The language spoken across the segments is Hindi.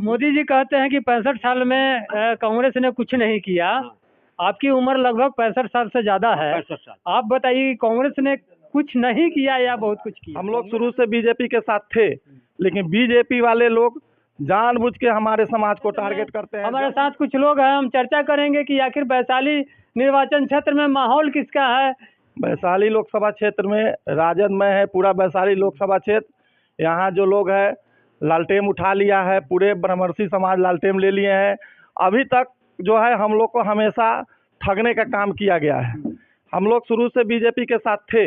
मोदी जी कहते हैं कि 65 साल में कांग्रेस ने कुछ नहीं किया। आपकी उम्र लगभग 65 साल से ज्यादा है। 65 साल। आप बताइए कांग्रेस ने कुछ नहीं किया या बहुत कुछ किया? हम लोग शुरू से बीजेपी के साथ थे, लेकिन बीजेपी वाले लोग जानबूझ के हमारे समाज को टारगेट करते हैं। हमारे साथ कुछ लोग हैं, हम चर्चा करेंगे कि आखिर वैशाली निर्वाचन क्षेत्र में माहौल किसका है। वैशाली लोकसभा क्षेत्र में राजद में है पूरा वैशाली लोकसभा क्षेत्र। यहाँ जो लोग हैं लालटेन उठा लिया है, पूरे ब्रह्मर्षि समाज लालटेन ले लिए हैं। अभी तक जो है हम लोग को हमेशा ठगने का काम किया गया है। हम लोग शुरू से बीजेपी के साथ थे,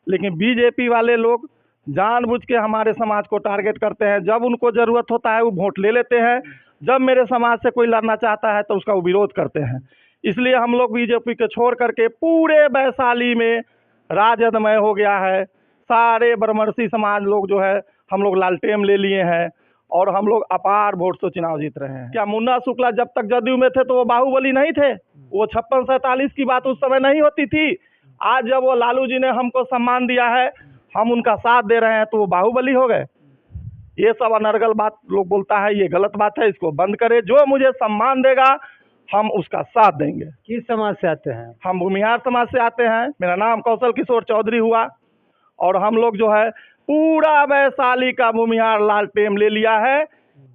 लेकिन बीजेपी वाले लोग जानबूझ के हमारे समाज को टारगेट करते हैं। जब उनको ज़रूरत होता है वो वोट ले लेते हैं, जब मेरे समाज से कोई लड़ना चाहता है तो उसका वो विरोध करते हैं। इसलिए हम लोग बीजेपी को छोड़ करके पूरे वैशाली में राजदमय हो गया है। सारे ब्रह्मर्षि समाज लोग जो है हम लोग लालटेन ले लिए हैं और हम लोग अपार वोट से चुनाव जीत रहे हैं। क्या मुन्ना शुक्ला जब तक जदयू में थे तो वो बाहुबली नहीं थे? वो 56-47 की बात उस समय नहीं होती थी। आज जब वो लालू जी ने हमको सम्मान दिया है, हम उनका साथ दे रहे हैं, तो वो बाहुबली हो गए। ये सब अनर्गल बात लोग बोलता है, ये गलत बात है, इसको बंद करे। जो मुझे सम्मान देगा हम उसका साथ देंगे। किस समाज से आते हैं? हम भूमिहार समाज से आते हैं। मेरा नाम कौशल किशोर चौधरी हुआ और हम लोग जो है पूरा वैशाली का भूमिहार लालटेन ले लिया है।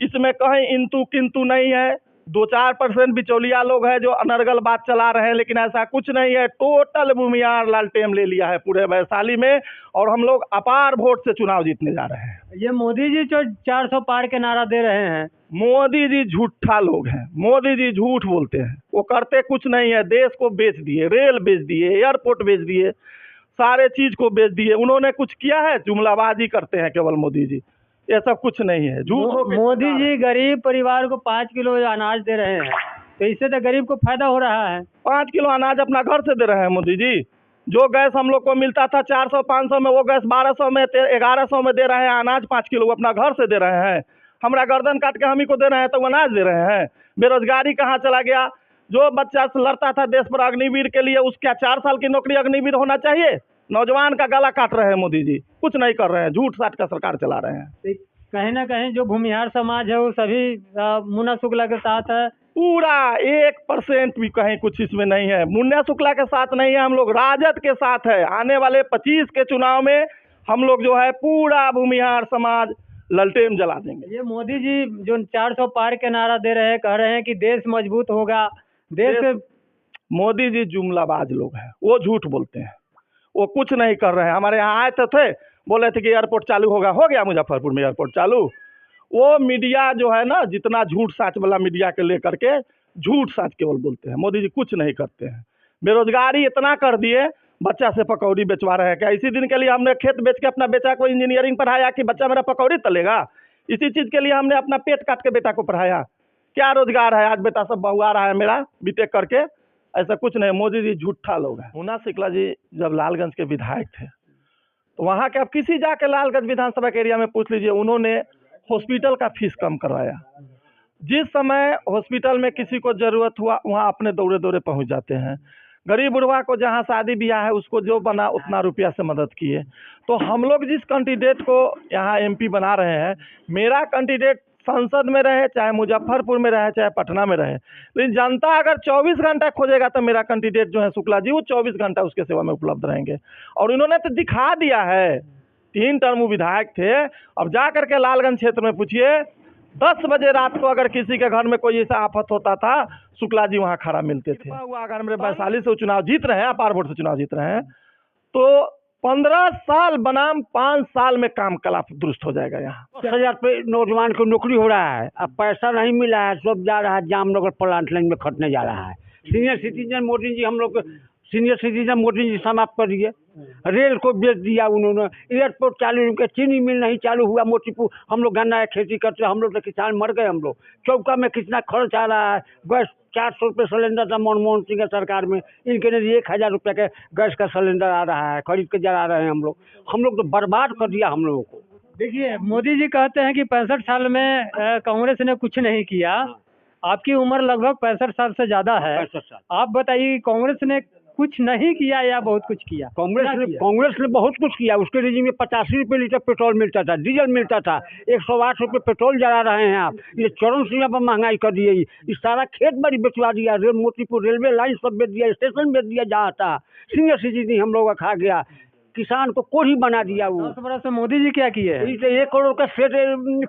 इसमें कहीं इंतु किंतु नहीं है। 2-4% बिचौलिया लोग हैं जो अनर्गल बात चला रहे हैं, लेकिन ऐसा कुछ नहीं है। टोटल भूमिहार लालटेन ले लिया है पूरे वैशाली में और हम लोग अपार वोट से चुनाव जीतने जा रहे हैं। ये मोदी जी जो 400 पार के नारा दे रहे हैं, मोदी जी झूठा लोग हैं। मोदी जी झूठ बोलते हैं, वो करते कुछ नहीं है। देश को बेच दिए, रेल बेच दिए, एयरपोर्ट बेच दिए, सारे चीज को बेच दिए। उन्होंने कुछ किया है? जुमलाबाजी करते हैं केवल मोदी जी। ये सब कुछ नहीं है, झूठ। मोदी जी गरीब परिवार को 5 किलो अनाज दे रहे हैं, तो इससे तो गरीब को फायदा हो रहा है। 5 किलो अनाज अपना घर से दे रहे हैं मोदी जी। जो गैस हम लोग को मिलता था 400-500 में, वो गैस 1200 में 1100 में दे रहे हैं। अनाज 5 किलो अपना घर से दे रहे हैं। हमारा गर्दन काट के हम ही को दे रहे हैं तो अनाज दे रहे हैं। बेरोजगारी कहाँ चला गया? जो बच्चा लड़ता था देश पर अग्निवीर के लिए, उसका 4 साल की नौकरी अग्निवीर होना चाहिए। नौजवान का गला काट रहे हैं मोदी जी, कुछ नहीं कर रहे हैं, झूठ साठ का सरकार चला रहे हैं। कहीं ना कहीं जो भूमिहार समाज है वो सभी मुन्ना शुक्ला के साथ है। पूरा 1% भी कहीं कुछ इसमें नहीं है। मुन्ना शुक्ला के साथ नहीं है, हम लोग राजद के साथ है। आने वाले 25 के चुनाव में हम लोग जो है पूरा भूमिहार समाज लालटेन जला देंगे। ये मोदी जी जो 400 पार के नारा दे रहे हैं, कह रहे हैं कि देश मजबूत होगा। मोदी जी जुमलाबाज लोग हैं, वो झूठ बोलते हैं, वो कुछ नहीं कर रहे हैं। हमारे यहाँ आए तो थे, बोले थे कि एयरपोर्ट चालू होगा, हो गया मुजफ्फरपुर में एयरपोर्ट चालू। वो मीडिया जो है ना, जितना झूठ साच वाला मीडिया के लेकर के झूठ साच केवल बोलते हैं। मोदी जी कुछ नहीं करते हैं। बेरोजगारी इतना कर दिए, बच्चा से पकौड़ी बेचवा रहे हैं। क्या इसी दिन के लिए हमने खेत बेच के अपना बेटा को इंजीनियरिंग पढ़ाया कि बच्चा मेरा पकौड़ी तलेगा? इसी चीज़ के लिए हमने अपना पेट काट के बेटा को पढ़ाया। क्या रोजगार है? आज बेटा सब बहुआ रहा है मेरा बीटेक करके। ऐसा कुछ नहीं, मोदी जी झूठा लोग हैं। मुन्ना शुक्ला जी जब लालगंज के विधायक थे तो वहाँ के, आप किसी जाके लालगंज विधानसभा के एरिया में पूछ लीजिए, उन्होंने हॉस्पिटल का फीस कम करवाया। जिस समय हॉस्पिटल में किसी को ज़रूरत हुआ वहाँ अपने दौड़े दौड़े पहुँच जाते हैं। गरीब बुढ़वा को जहाँ शादी ब्याह है उसको जो बना उतना रुपया से मदद किए। तो हम लोग जिस कैंडिडेट को यहाँ एमपी बना रहे हैं, मेरा कैंडिडेट संसद में रहे, चाहे मुजफ्फरपुर में रहे, चाहे पटना में रहे, लेकिन जनता अगर 24 घंटा खोजेगा तो मेरा कैंडिडेट जो है शुक्ला जी, वो 24 घंटा उसके सेवा में उपलब्ध रहेंगे। और इन्होंने तो दिखा दिया है, 3 टर्म विधायक थे। अब जा करके लालगंज क्षेत्र में पूछिए, 10 बजे रात को अगर किसी के घर में कोई ऐसा आफत होता था, शुक्ला जी वहाँ खड़ा मिलते थे। अगर मेरे वैशाली से चुनाव जीत रहे हैं, अपार वोट से चुनाव जीत रहे हैं, तो 15 साल बनाम 5 साल में काम कला दुरुस्त हो जाएगा। यहाँ 10,000 पे नौजवान को नौकरी हो रहा है। अब पैसा नहीं मिला है, सब जा रहा है जामनगर प्लांट लाइन में खटने जा रहा है। सीनियर सिटीजन मोदी जी, हम लोग सीनियर सिटीजन मोदी जी समाप्त कर दिए। रेल को बेच दिया उन्होंने, एयरपोर्ट चालू नहीं किया, चीनी मिल नहीं चालू हुआ मोतीपुर। हम लोग गन्ना खेती करते, हम लोग तो किसान मर गए। हम लोग चौका में कितना खर्च आ रहा है। गैस 400 रुपये सिलेंडर था मनमोहन सिंह की सरकार में, इनके लिए 1000 रुपये के गैस का सिलेंडर आ रहा है, खरीद के जला रहे हैं। हम लोग तो बर्बाद कर दिया हम लोगों को। देखिए, मोदी जी कहते हैं कि 65 साल में कांग्रेस ने कुछ नहीं किया। आपकी उम्र लगभग 65 साल से ज्यादा है। 65 साल। आप बताइए कांग्रेस ने कुछ नहीं किया या बहुत कुछ किया? कांग्रेस ने बहुत कुछ किया। उसके रिजीम में 85 रुपये लीटर पेट्रोल मिलता था, डीजल मिलता था। 108 रुपये पेट्रोल जला रहे हैं आप। ये चरम सीमा पर महंगाई कर दी। इस सारा खेत बाड़ी बेचवा दिया, मोतीपुर रेलवे लाइन सब बेच दिया, स्टेशन बेच दिया जहाँ था। सीनियर सिटीजन हम लोग का खा गया, किसान को कोढ़ी बना दिया। वो 10 बरस में मोदी जी क्या किए हैं? 1 करोड़ का सेट,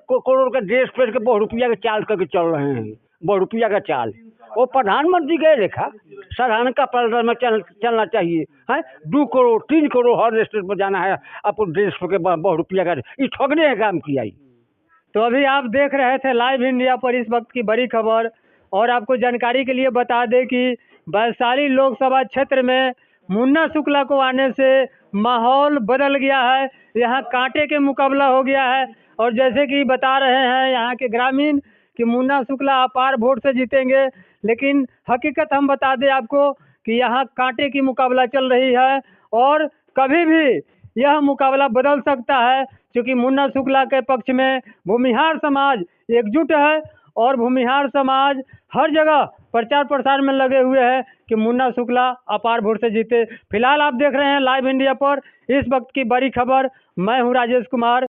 करोड़ का ड्रेस पहन के 100 रुपया का चाल करके चल रहे हैं। 100 रुपया का चाल। वो प्रधानमंत्री गए रेखा साधारण का पैदल में चलना चाहिए है। 2 करोड़ 3 करोड़ हर स्टेट पर जाना है, आपको ड्रेस के 100 रुपया का। ये ठगने का काम किया। तो अभी आप देख रहे थे लाइव इंडिया पर इस वक्त की बड़ी खबर। और आपको जानकारी के लिए बता दें कि वैशाली लोकसभा क्षेत्र में मुन्ना शुक्ला को आने से माहौल बदल गया है। यहाँ कांटे के मुकाबला हो गया है। और जैसे कि बता रहे हैं यहाँ के ग्रामीण कि मुन्ना शुक्ला अपार वोट से जीतेंगे, लेकिन हकीकत हम बता दें आपको कि यहाँ कांटे की मुकाबला चल रही है और कभी भी यह मुकाबला बदल सकता है, क्योंकि मुन्ना शुक्ला के पक्ष में भूमिहार समाज एकजुट है और भूमिहार समाज हर जगह प्रचार प्रसार में लगे हुए हैं कि मुन्ना शुक्ला अपार वोट से जीते। फिलहाल आप देख रहे हैं लाइव इंडिया पर इस वक्त की बड़ी खबर। मैं हूं राजेश कुमार।